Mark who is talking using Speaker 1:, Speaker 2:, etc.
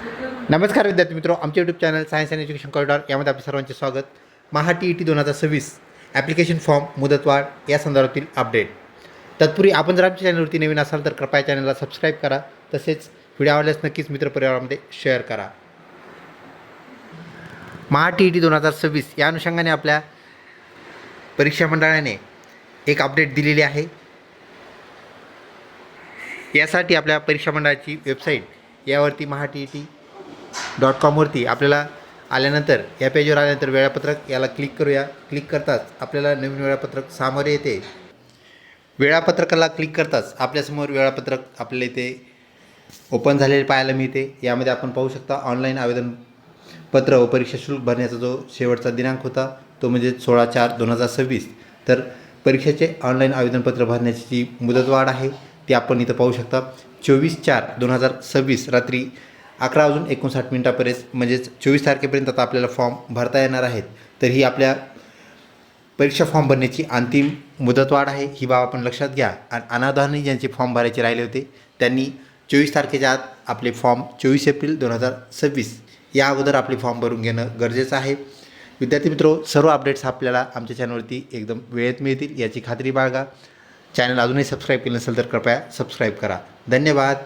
Speaker 1: नमस्कार विद्यार्थी मित्रों, आमच्या YouTube channel science and education corridor यामध्ये आपले सर्वांचे स्वागत. महा TET 2026 ॲप्लिकेशन फॉर्म मुदतवाढ या संदर्भातील अपडेट. तत्पूर्वी आपण जर आमच्या चॅनलवरती नवीन असाल तर कृपया चॅनलला सबस्क्राईब करा. तसेच व्हिडिओ आवडल्यास नक्कीच मित्रपरिवारामध्ये शेअर करा. महा TET 2026 या अनुषंगाने आपल्या परीक्षा मंडळाने एक अपडेट दिलेली आहे. यासाठी आपल्या परीक्षा मंडळाची वेबसाईट यावरती mahatet.com आपल्याला आल्यानंतर या पेजवर आल्यानंतर वेळापत्रक याला क्लिक करूया. क्लिक करताच आपल्याला नवीन वेळापत्रक समोर येते. वेळापत्रकाला क्लिक करताच आपल्यासमोर वेळापत्रक आपल्याला इथे ओपन झालेले पाहायला मिळते. यामध्ये आपण पाहू शकता ऑनलाईन आवेदनपत्र व परीक्षा शुल्क भरण्याचा जो शेवटचा दिनांक होता तो म्हणजे 16/4/2026. तर परीक्षेचे ऑनलाईन आवेदनपत्र भरण्याची जी मुदतवाढ आहे ती आपण इथं पाहू शकता. 24/4/2026 रात्री 11:59 म्हणजेच 24 तारखेपर्यंत आता आपल्याला फॉर्म भरता येणार आहेत. तर ही आपल्या परीक्षा फॉर्म भरण्याची अंतिम मुदतवाढ आहे. ही बाब आपण लक्षात घ्या. आणि अनावधानाने ज्यांचे फॉर्म भरायचे राहिले होते त्यांनी 24 तारखेच्या आत आपले फॉर्म 24 एप्रिल 2026 या अगोदर आपले फॉर्म भरून घेणं गरजेचं आहे. विद्यार्थी मित्रो, सर्व अपडेट्स आपल्याला आमच्या चॅनलवरती एकदम वेळेत मिळतील याची खात्री बाळगा. चॅनल अजूनही सबस्क्राईब केलं नसेल तर कृपया सबस्क्राईब करा. धन्यवाद.